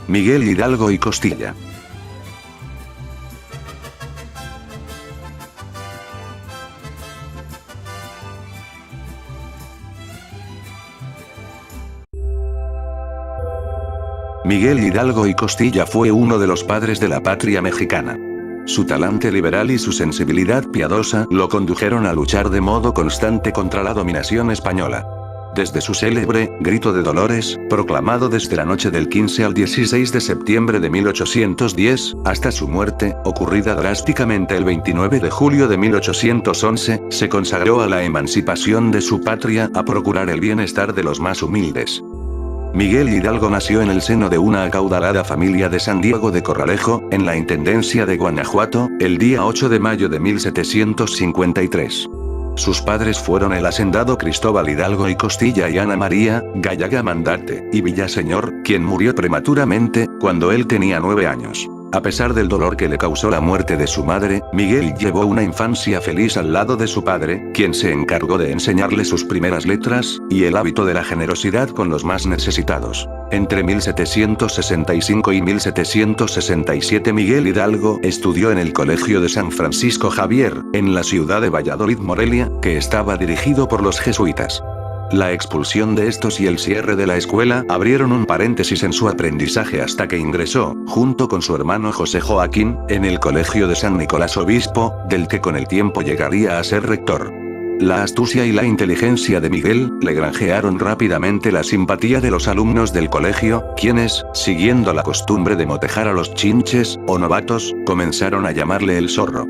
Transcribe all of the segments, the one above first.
Miguel Hidalgo y Costilla. Miguel Hidalgo y Costilla fue uno de los padres de la patria mexicana. Su talante liberal y su sensibilidad piadosa lo condujeron a luchar de modo constante contra la dominación española. Desde su célebre Grito de Dolores, proclamado desde la noche del 15 al 16 de septiembre de 1810, hasta su muerte, ocurrida drásticamente el 29 de julio de 1811, se consagró a la emancipación de su patria, a procurar el bienestar de los más humildes. Miguel Hidalgo nació en el seno de una acaudalada familia de San Diego de Corralejo, en la Intendencia de Guanajuato, el día 8 de mayo de 1753. Sus padres fueron el hacendado Cristóbal Hidalgo y Costilla y Ana María Gallaga Mandarte y Villaseñor, quien murió prematuramente, cuando él tenía 9 años. A pesar del dolor que le causó la muerte de su madre, Miguel llevó una infancia feliz al lado de su padre, quien se encargó de enseñarle sus primeras letras, y el hábito de la generosidad con los más necesitados. Entre 1765 y 1767 Miguel Hidalgo estudió en el Colegio de San Francisco Javier, en la ciudad de Valladolid, Morelia, que estaba dirigido por los jesuitas. La expulsión de estos y el cierre de la escuela abrieron un paréntesis en su aprendizaje hasta que ingresó, junto con su hermano José Joaquín, en el Colegio de San Nicolás Obispo, del que con el tiempo llegaría a ser rector. La astucia y la inteligencia de Miguel le granjearon rápidamente la simpatía de los alumnos del colegio, quienes, siguiendo la costumbre de motejar a los chinches, o novatos, comenzaron a llamarle el zorro.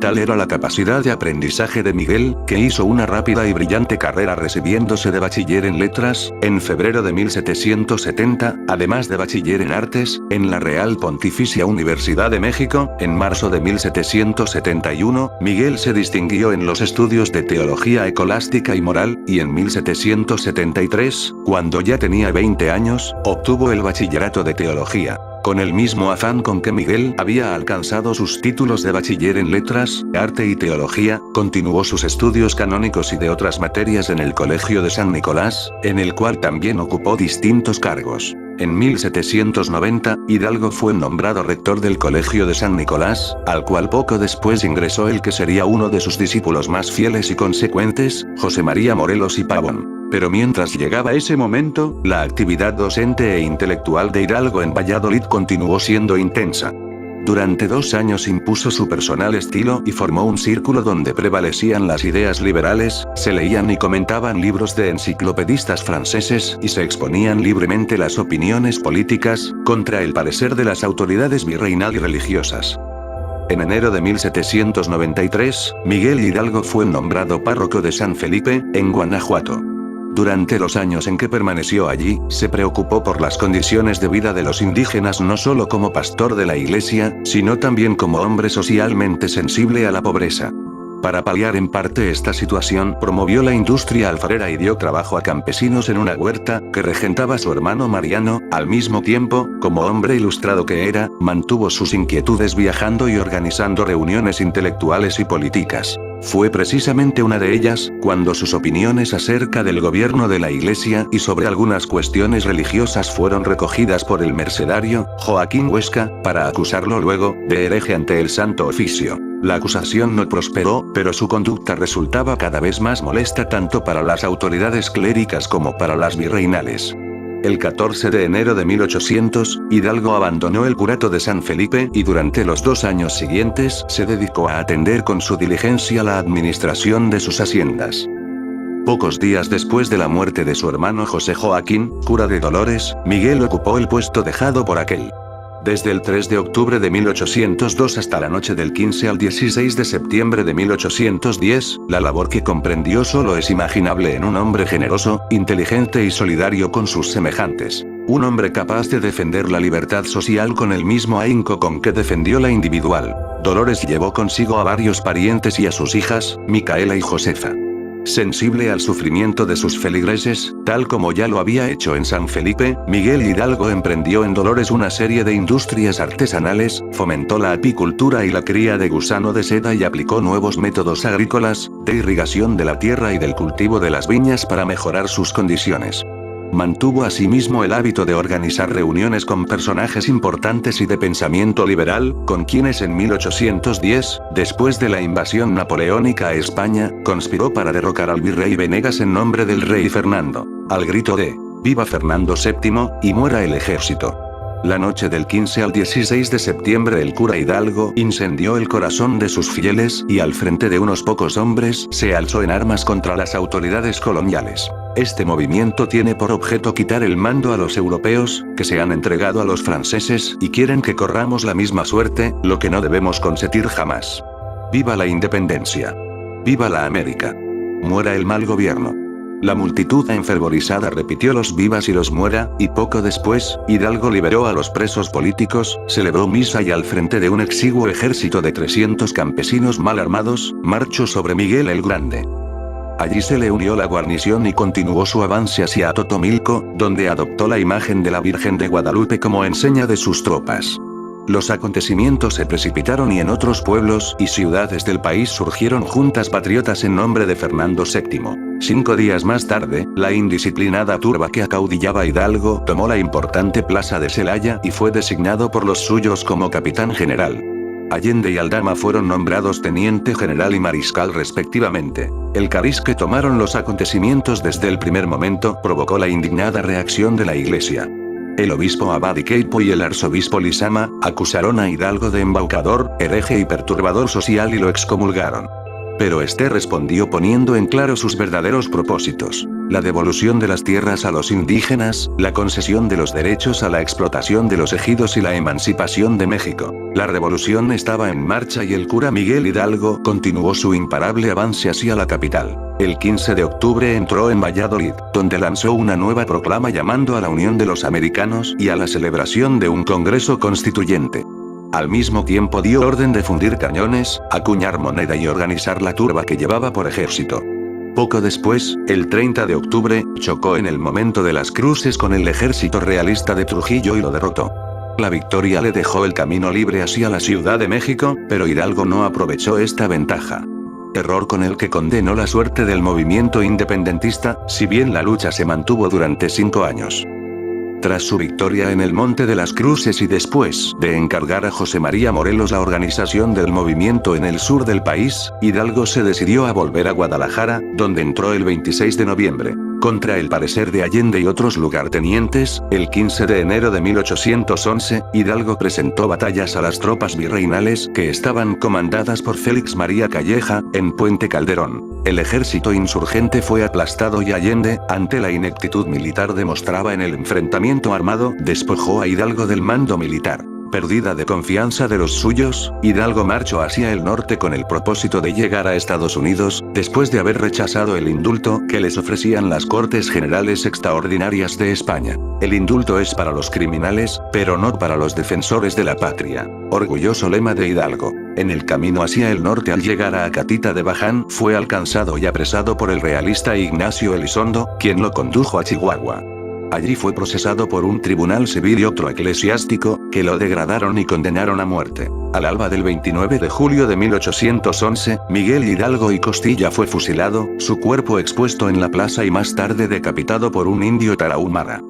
Tal era la capacidad de aprendizaje de Miguel, que hizo una rápida y brillante carrera recibiéndose de bachiller en letras, en febrero de 1770, además de bachiller en artes, en la Real Pontificia Universidad de México. En marzo de 1771, Miguel se distinguió en los estudios de teología escolástica y moral, y en 1773, cuando ya tenía 20 años, obtuvo el bachillerato de teología. Con el mismo afán con que Miguel había alcanzado sus títulos de bachiller en letras, arte y teología, continuó sus estudios canónicos y de otras materias en el Colegio de San Nicolás, en el cual también ocupó distintos cargos. En 1790, Hidalgo fue nombrado rector del Colegio de San Nicolás, al cual poco después ingresó el que sería uno de sus discípulos más fieles y consecuentes, José María Morelos y Pavón. Pero mientras llegaba ese momento, la actividad docente e intelectual de Hidalgo en Valladolid continuó siendo intensa. Durante 2 años impuso su personal estilo y formó un círculo donde prevalecían las ideas liberales, se leían y comentaban libros de enciclopedistas franceses y se exponían libremente las opiniones políticas, contra el parecer de las autoridades virreinal y religiosas. En enero de 1793, Miguel Hidalgo fue nombrado párroco de San Felipe, en Guanajuato. Durante los años en que permaneció allí, se preocupó por las condiciones de vida de los indígenas no solo como pastor de la iglesia, sino también como hombre socialmente sensible a la pobreza. Para paliar en parte esta situación, promovió la industria alfarera y dio trabajo a campesinos en una huerta, que regentaba su hermano Mariano. Al mismo tiempo, como hombre ilustrado que era, mantuvo sus inquietudes viajando y organizando reuniones intelectuales y políticas. Fue precisamente una de ellas, cuando sus opiniones acerca del gobierno de la Iglesia y sobre algunas cuestiones religiosas fueron recogidas por el mercedario Joaquín Huesca, para acusarlo luego de hereje ante el Santo Oficio. La acusación no prosperó, pero su conducta resultaba cada vez más molesta tanto para las autoridades cléricas como para las virreinales. El 14 de enero de 1800, Hidalgo abandonó el curato de San Felipe y durante los 2 años siguientes se dedicó a atender con su diligencia la administración de sus haciendas. Pocos días después de la muerte de su hermano José Joaquín, cura de Dolores, Miguel ocupó el puesto dejado por aquel. Desde el 3 de octubre de 1802 hasta la noche del 15 al 16 de septiembre de 1810, la labor que comprendió solo es imaginable en un hombre generoso, inteligente y solidario con sus semejantes. Un hombre capaz de defender la libertad social con el mismo ahínco con que defendió la individual. Dolores llevó consigo a varios parientes y a sus hijas, Micaela y Josefa. Sensible al sufrimiento de sus feligreses, tal como ya lo había hecho en San Felipe, Miguel Hidalgo emprendió en Dolores una serie de industrias artesanales, fomentó la apicultura y la cría de gusano de seda y aplicó nuevos métodos agrícolas, de irrigación de la tierra y del cultivo de las viñas para mejorar sus condiciones. Mantuvo asimismo el hábito de organizar reuniones con personajes importantes y de pensamiento liberal, con quienes en 1810, después de la invasión napoleónica a España, conspiró para derrocar al virrey Venegas en nombre del rey Fernando, al grito de «¡Viva Fernando VII, y muera el ejército!». La noche del 15 al 16 de septiembre el cura Hidalgo incendió el corazón de sus fieles y al frente de unos pocos hombres se alzó en armas contra las autoridades coloniales. Este movimiento tiene por objeto quitar el mando a los europeos, que se han entregado a los franceses y quieren que corramos la misma suerte, lo que no debemos consentir jamás. ¡Viva la independencia! ¡Viva la América! ¡Muera el mal gobierno! La multitud enfervorizada repitió los vivas y los muera, y poco después, Hidalgo liberó a los presos políticos, celebró misa y al frente de un exiguo ejército de 300 campesinos mal armados, marchó sobre Miguel el Grande. Allí se le unió la guarnición y continuó su avance hacia Totomilco, donde adoptó la imagen de la Virgen de Guadalupe como enseña de sus tropas. Los acontecimientos se precipitaron y en otros pueblos y ciudades del país surgieron juntas patriotas en nombre de Fernando VII. 5 días más tarde, la indisciplinada turba que acaudillaba Hidalgo tomó la importante plaza de Celaya y fue designado por los suyos como capitán general. Allende y Aldama fueron nombrados teniente general y mariscal respectivamente. El cariz que tomaron los acontecimientos desde el primer momento provocó la indignada reacción de la iglesia. El obispo Abad Queipo y el arzobispo Lizama acusaron a Hidalgo de embaucador, hereje y perturbador social y lo excomulgaron. Pero este respondió poniendo en claro sus verdaderos propósitos: la devolución de las tierras a los indígenas, la concesión de los derechos a la explotación de los ejidos y la emancipación de México. La revolución estaba en marcha y el cura Miguel Hidalgo continuó su imparable avance hacia la capital. El 15 de octubre entró en Valladolid, donde lanzó una nueva proclama llamando a la unión de los americanos y a la celebración de un congreso constituyente. Al mismo tiempo dio orden de fundir cañones, acuñar moneda y organizar la turba que llevaba por ejército. Poco después, el 30 de octubre, chocó en el momento de las cruces con el ejército realista de Trujillo y lo derrotó. La victoria le dejó el camino libre hacia la Ciudad de México, pero Hidalgo no aprovechó esta ventaja. Error con el que condenó la suerte del movimiento independentista, si bien la lucha se mantuvo durante 5 años. Tras su victoria en el Monte de las Cruces y después de encargar a José María Morelos la organización del movimiento en el sur del país, Hidalgo se decidió a volver a Guadalajara, donde entró el 26 de noviembre. Contra el parecer de Allende y otros lugartenientes, el 15 de enero de 1811, Hidalgo presentó batallas a las tropas virreinales que estaban comandadas por Félix María Calleja, en Puente Calderón. El ejército insurgente fue aplastado y Allende, ante la ineptitud militar demostrada en el enfrentamiento armado, despojó a Hidalgo del mando militar. Perdida de confianza de los suyos, Hidalgo marchó hacia el norte con el propósito de llegar a Estados Unidos, después de haber rechazado el indulto que les ofrecían las Cortes Generales Extraordinarias de España. El indulto es para los criminales, pero no para los defensores de la patria. Orgulloso lema de Hidalgo. En el camino hacia el norte al llegar a Acatita de Baján, fue alcanzado y apresado por el realista Ignacio Elizondo, quien lo condujo a Chihuahua. Allí fue procesado por un tribunal civil y otro eclesiástico, que lo degradaron y condenaron a muerte. Al alba del 29 de julio de 1811, Miguel Hidalgo y Costilla fue fusilado, su cuerpo expuesto en la plaza y más tarde decapitado por un indio tarahumara.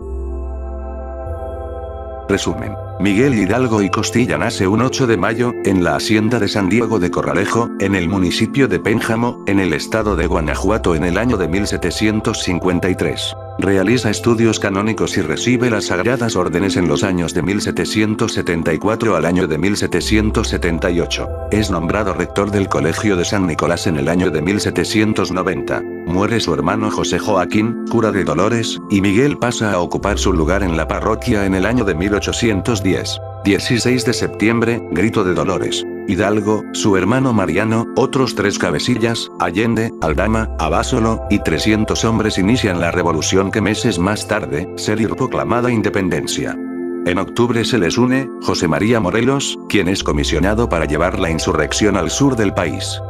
Resumen. Miguel Hidalgo y Costilla nace un 8 de mayo, en la hacienda de San Diego de Corralejo, en el municipio de Pénjamo, en el estado de Guanajuato en el año de 1753. Realiza estudios canónicos y recibe las sagradas órdenes en los años de 1774 al año de 1778. Es nombrado rector del Colegio de San Nicolás en el año de 1790. Muere su hermano José Joaquín, cura de Dolores, y Miguel pasa a ocupar su lugar en la parroquia en el año de 1810. 16 de septiembre, Grito de Dolores. Hidalgo, su hermano Mariano, otros 3 cabecillas, Allende, Aldama, Abasolo, y 300 hombres inician la revolución que meses más tarde, sería proclamada independencia. En octubre se les une, José María Morelos, quien es comisionado para llevar la insurrección al sur del país.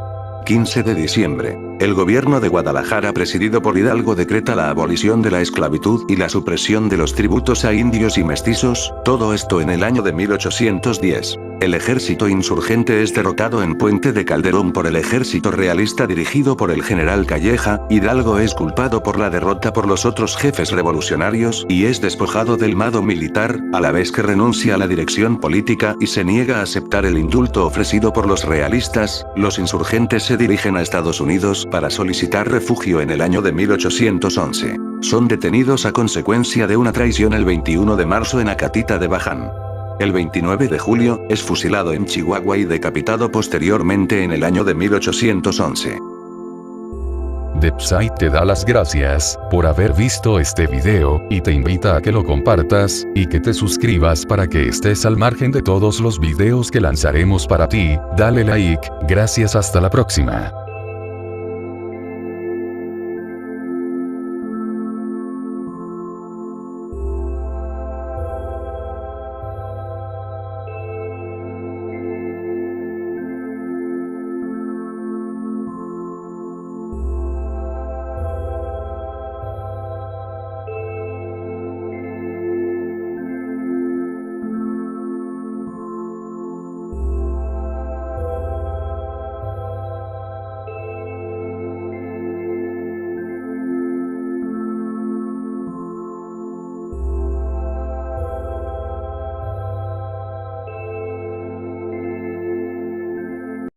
15 de diciembre. El gobierno de Guadalajara presidido por Hidalgo decreta la abolición de la esclavitud y la supresión de los tributos a indios y mestizos, todo esto en el año de 1810. El ejército insurgente es derrotado en Puente de Calderón por el ejército realista dirigido por el general Calleja. Hidalgo es culpado por la derrota por los otros jefes revolucionarios y es despojado del mando militar, a la vez que renuncia a la dirección política y se niega a aceptar el indulto ofrecido por los realistas. Los insurgentes se dirigen a Estados Unidos para solicitar refugio en el año de 1811. Son detenidos a consecuencia de una traición el 21 de marzo en Acatita de Baján. El 29 de julio, es fusilado en Chihuahua y decapitado posteriormente en el año de 1811. Depsite te da las gracias por haber visto este video, y te invita a que lo compartas, y que te suscribas para que estés al margen de todos los videos que lanzaremos para ti. Dale like, gracias, hasta la próxima.